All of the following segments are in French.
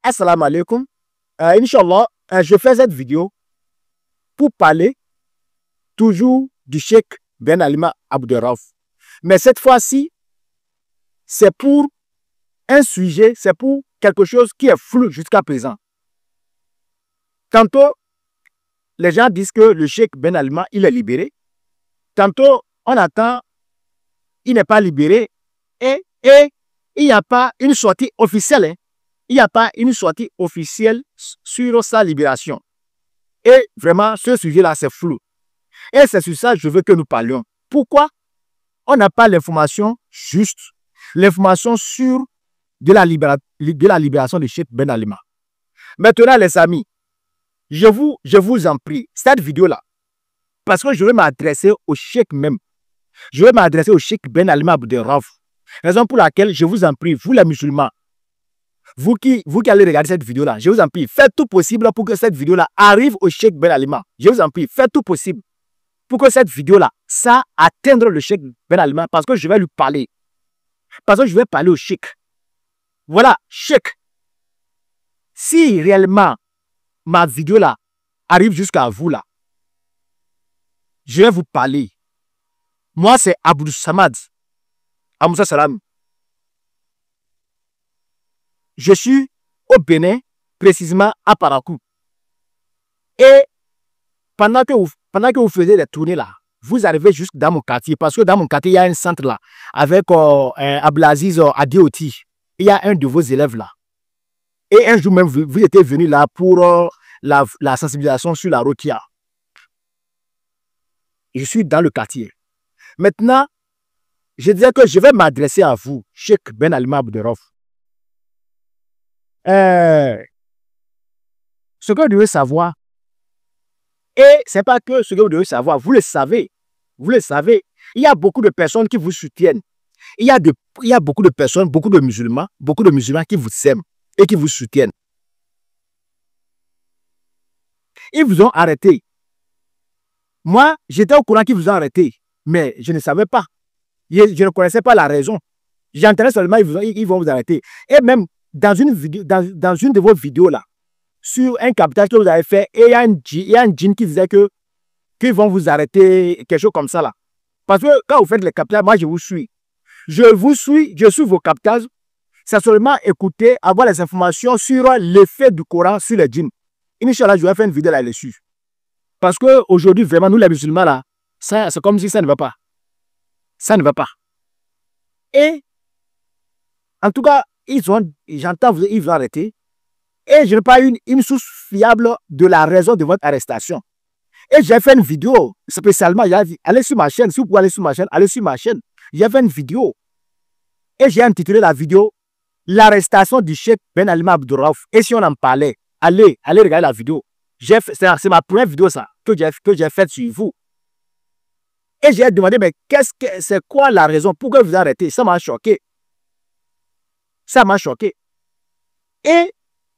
Assalamu alaikum. Inch'Allah, je fais cette vidéo pour parler toujours du Cheikh Ben Alima Abdou-Rauf. Mais cette fois-ci, c'est pour un sujet, c'est pour quelque chose qui est flou jusqu'à présent. Tantôt, les gens disent que le Cheikh Ben Alima, il est libéré. Tantôt, on attend, il n'est pas libéré. Et il n'y a pas une sortie officielle. Hein. Il n'y a pas une sortie officielle sur sa libération. Et vraiment, ce sujet-là, c'est flou. Et c'est sur ça que je veux que nous parlions. Pourquoi on n'a pas l'information juste, l'information sûre de la libération de Cheikh Ben Alima. Maintenant, les amis, je vous en prie, cette vidéo-là, parce que je vais m'adresser au Cheikh même. Je vais m'adresser au Cheikh Ben Alima Abdou-Rauf. Raison pour laquelle je vous en prie, vous les musulmans, vous qui allez regarder cette vidéo-là, je vous en prie, faites tout possible pour que cette vidéo-là arrive au Cheikh Ben Alima. Je vous en prie, faites tout possible pour que cette vidéo-là, ça atteigne le Cheikh Ben Alima, parce que je vais lui parler. Parce que je vais parler au Cheikh. Voilà, Cheikh. Si réellement ma vidéo-là arrive jusqu'à vous, là, je vais vous parler. Moi, c'est Abdou Samad. Amoussa Salam. Je suis au Bénin, précisément à Parakou. Et pendant que vous faisiez des tournées là, vous arrivez juste dans mon quartier, parce que dans mon quartier, il y a un centre là, avec Abdelaziz Adioti. Il y a un de vos élèves là. Et un jour même, vous étiez venu là pour la sensibilisation sur la Rokia. Je suis dans le quartier. Maintenant, je disais que je vais m'adresser à vous, Cheikh Ben Alima Abdou-Rauf. Ce que vous devez savoir, et ce n'est pas que ce que vous devez savoir, vous le savez, il y a beaucoup de personnes qui vous soutiennent. Il y a beaucoup de personnes, beaucoup de musulmans qui vous aiment et qui vous soutiennent. Ils vous ont arrêté. Moi, j'étais au courant qu'ils vous ont arrêté, mais je ne savais pas. Je ne connaissais pas la raison. J'entendais seulement ils vont vous arrêter. Et même dans une de vos vidéos là, sur un captage que vous avez fait, et il y a un djinn qui disait qu'ils vont vous arrêter, quelque chose comme ça là. Parce que quand vous faites les captages, moi je vous suis. Je suis vos captages. C'est seulement écouter, avoir les informations sur l'effet du Coran sur les djinns. Inch'Allah, je vais faire une vidéo là-dessus. Parce qu'aujourd'hui, vraiment, nous les musulmans là, c'est comme si ça ne va pas. Ça ne va pas. Et, en tout cas, j'entends ils vont arrêter. Et je n'ai pas eu une source fiable de la raison de votre arrestation. Et j'ai fait une vidéo, spécialement, j'ai dit, allez sur ma chaîne, si vous pouvez aller sur ma chaîne, allez sur ma chaîne. J'ai fait une vidéo. Et j'ai intitulé la vidéo l'arrestation du Cheikh Ben Alima Abdou-Rauf. Et si on en parlait, allez regarder la vidéo. C'est ma première vidéo ça, que j'ai faite sur vous. Et j'ai demandé, mais c'est quoi la raison? Pourquoi vous arrêtez? Ça m'a choqué. Ça m'a choqué. Et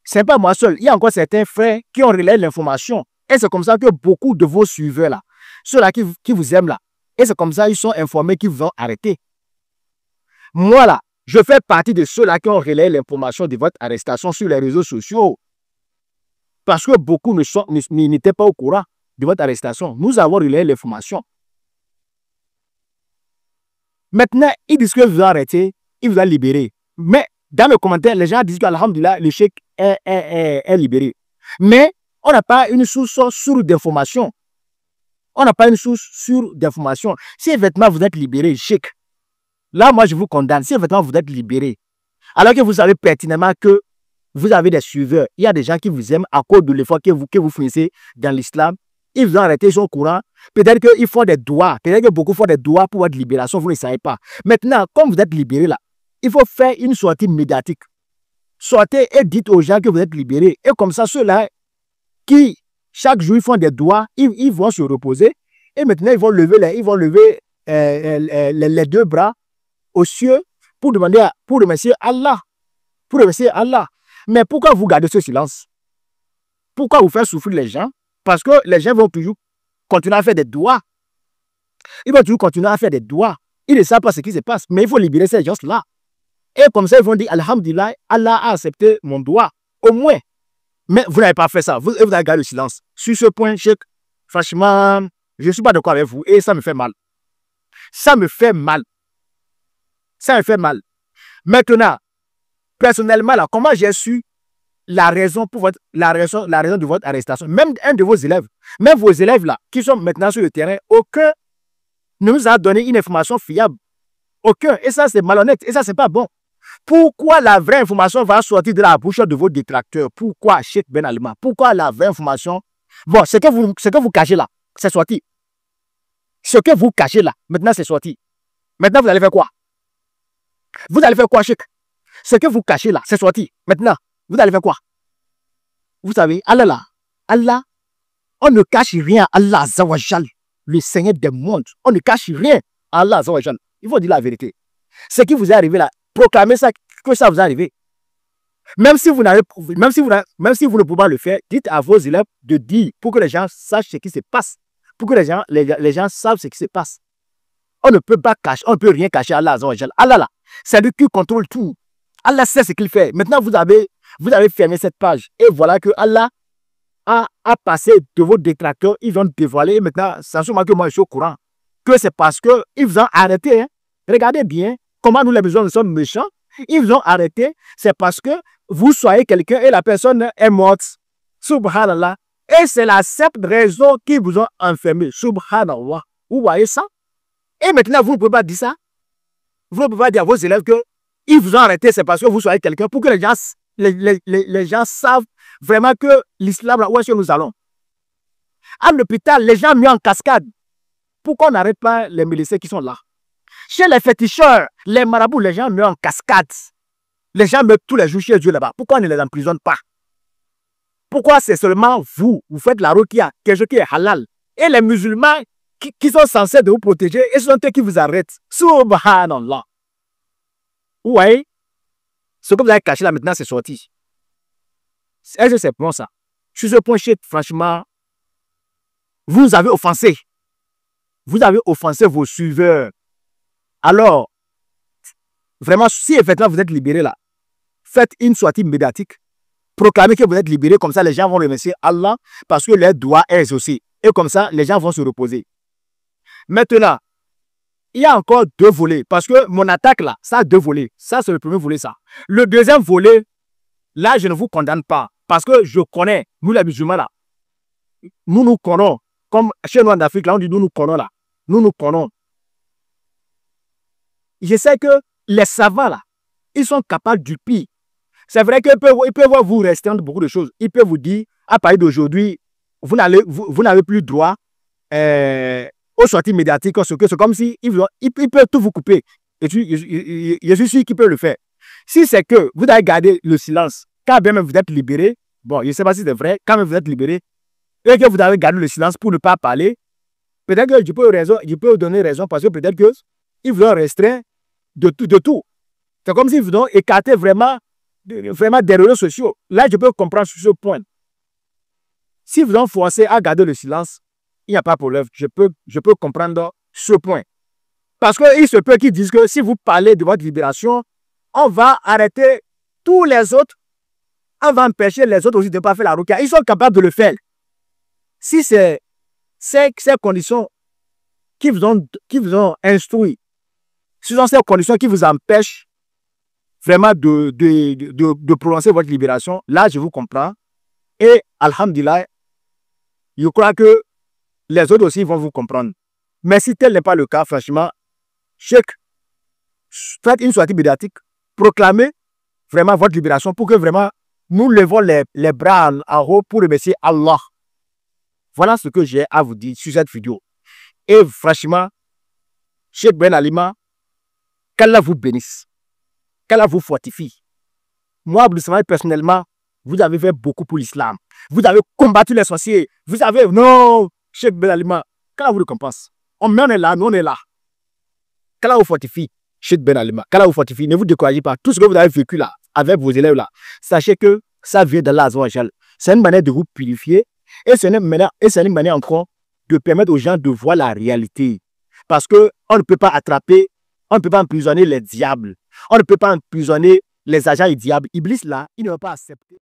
ce n'est pas moi seul. Il y a encore certains frères qui ont relayé l'information. Et c'est comme ça que beaucoup de vos suiveurs là, ceux-là qui vous aiment là, et c'est comme ça qu'ils sont informés qu'ils vont arrêter. Moi là, je fais partie de ceux-là qui ont relayé l'information de votre arrestation sur les réseaux sociaux. Parce que beaucoup n'étaient pas au courant de votre arrestation. Nous avons relayé l'information. Maintenant, ils disent que vous arrêtez, ils vous ont libéré. Mais dans les commentaires, les gens disent qu'Alhamdulillah, le Cheikh est libéré. Mais on n'a pas une source sûre d'information. On n'a pas une source sûre d'information. Si effectivement vous êtes libéré, Cheikh, là, moi, je vous condamne. Si effectivement vous êtes libéré, alors que vous savez pertinemment que vous avez des suiveurs, il y a des gens qui vous aiment à cause de l'effort que vous finissez dans l'islam, ils vous ont arrêté, ils sont au courant. Peut-être qu'ils font des doigts, peut-être que beaucoup font des doigts pour votre libération, vous ne savez pas. Maintenant, comme vous êtes libéré là, il faut faire une sortie médiatique. Sortez et dites aux gens que vous êtes libérés. Et comme ça, ceux-là qui, chaque jour, ils font des doigts, ils vont se reposer. Et maintenant, ils vont lever les deux bras aux cieux pour remercier Allah. Pour remercier Allah. Mais pourquoi vous gardez ce silence? Pourquoi vous faites souffrir les gens? Parce que les gens vont toujours continuer à faire des doigts. Ils vont toujours continuer à faire des doigts. Ils ne savent pas ce qui se passe. Mais il faut libérer ces gens-là. Et comme ça, ils vont dire, Alhamdulillah, Allah a accepté mon doigt. Au moins. Mais vous n'avez pas fait ça. Vous avez gardé le silence. Sur ce point, Cheikh, franchement, je ne suis pas d'accord avec vous et ça me fait mal. Ça me fait mal. Ça me fait mal. Maintenant, personnellement, là, comment j'ai su la raison de votre arrestation? Même un de vos élèves, même vos élèves là, qui sont maintenant sur le terrain, aucun ne nous a donné une information fiable. Aucun. Et ça, c'est malhonnête. Et ça, c'est pas bon. Pourquoi la vraie information va sortir de la bouche de vos détracteurs? Pourquoi, Cheikh Ben Alima? Pourquoi la vraie information? Bon, ce que vous cachez là, c'est sorti. Ce que vous cachez là, maintenant, c'est sorti. Maintenant, vous allez faire quoi? Vous allez faire quoi, Cheikh? Ce que vous cachez là, c'est sorti. Maintenant, vous allez faire quoi? Vous savez, Allah là, Allah, on ne cache rien à Allah Azawajal, le Seigneur des mondes. On ne cache rien à Allah Azawajal. Il faut dire la vérité. Ce qui vous est arrivé là, proclamez ça, que ça vous est arrivé. Même si vous ne pouvez pas le faire, dites à vos élèves de dire pour que les gens sachent ce qui se passe. Pour que les gens savent ce qui se passe. On ne peut pas cacher, on ne peut rien cacher à Allah Azawajal. Allah là, c'est lui qui contrôle tout. Allah sait ce qu'il fait. Maintenant, vous avez fermé cette page. Et voilà que Allah a passé de vos détracteurs. Ils vont dévoiler. Et maintenant, c'est sûrement que moi, je suis au courant. Que c'est parce qu'ils vous ont arrêté. Hein. Regardez bien comment nous, les besoins, nous sommes méchants. Ils vous ont arrêté. C'est parce que vous soyez quelqu'un et la personne est morte. Subhanallah. Et c'est la seule raison qui vous ont enfermé. Subhanallah. Vous voyez ça? Et maintenant, vous ne pouvez pas dire ça. Vous ne pouvez pas dire à vos élèves que ils vous ont arrêté, c'est parce que vous soyez quelqu'un, pour que les gens savent vraiment que l'islam, où est-ce que nous allons. À l'hôpital, les gens mis en cascade. Pourquoi on n'arrête pas les miliciens qui sont là? Chez les féticheurs, les marabouts, les gens mis en cascade. Les gens meurent tous les jours chez Dieu là-bas. Pourquoi on ne les emprisonne pas? Pourquoi c'est seulement vous faites la ruqya, quelque chose qui est halal? Et les musulmans qui sont censés de vous protéger, et ce sont eux qui vous arrêtent. Subhanallah. Ouais, ce que vous avez caché là maintenant, c'est sorti. Est-ce que c'est bon ça? Sur ce point, franchement, vous avez offensé. Vous avez offensé vos suiveurs. Alors, vraiment, si effectivement vous êtes libéré là, faites une sortie médiatique. Proclamez que vous êtes libéré, comme ça les gens vont remercier Allah parce que leur droit est exaucé. Et comme ça, les gens vont se reposer. Maintenant, il y a encore deux volets, parce que mon attaque là, ça a deux volets. Ça, c'est le premier volet, ça. Le deuxième volet, là, je ne vous condamne pas, parce que je connais, nous les musulmans là, nous connaissons, comme chez nous en Afrique, là, on dit nous connaissons là, nous connaissons. Je sais que les savants là, ils sont capables du pire. C'est vrai qu'ils peuvent vous restreindre beaucoup de choses. Ils peuvent vous dire, à partir d'aujourd'hui, vous n'avez plus droit aux sorties médiatiques, c'est comme si ils peuvent tout vous couper. Et je suis sûr qu'ils peuvent le faire. Si c'est que vous avez gardé le silence, quand même vous êtes libéré, bon, je ne sais pas si c'est vrai, quand même vous êtes libéré, et que vous avez gardé le silence pour ne pas parler, peut-être que je peux donner raison, parce que peut-être qu'ils vous ont restreint de tout. C'est comme s'ils vous ont écarté vraiment des réseaux sociaux. Là, je peux comprendre sur ce point. Si vous ont forcé à garder le silence, il n'y a pas de problème. Je peux comprendre ce point. Parce qu'il se peut qu'ils disent que si vous parlez de votre libération, on va arrêter tous les autres. On va empêcher les autres aussi de ne pas faire la ruqya. Ils sont capables de le faire. Si c'est ces conditions qui vous ont instruit, ce sont ces conditions qui vous empêchent vraiment de prononcer votre libération, là, je vous comprends. Et, alhamdulillah, je crois que les autres aussi vont vous comprendre. Mais si tel n'est pas le cas, franchement, Cheikh, faites une sortie médiatique, proclamez vraiment votre libération pour que vraiment nous levons les bras en haut pour remercier Allah. Voilà ce que j'ai à vous dire sur cette vidéo. Et franchement, Cheikh Ben Alima, qu'Allah vous bénisse, qu'Allah vous fortifie. Moi, personnellement, vous avez fait beaucoup pour l'islam. Vous avez combattu les sorciers. Vous avez... Non, Cheikh Ben Alima, qu'Allah vous récompense. On est là, nous on est là. Qu'Allah vous fortifie, Cheikh Ben Alima. Qu'Allah vous fortifie. Ne vous découragez pas. Tout ce que vous avez vécu là, avec vos élèves là, sachez que ça vient d'Allah Azza wa Jal. C'est une manière de vous purifier. Et c'est une manière encore de permettre aux gens de voir la réalité. Parce qu'on ne peut pas attraper, on ne peut pas emprisonner les diables. On ne peut pas emprisonner les agents du diable. Iblis là, il ne va pas accepter.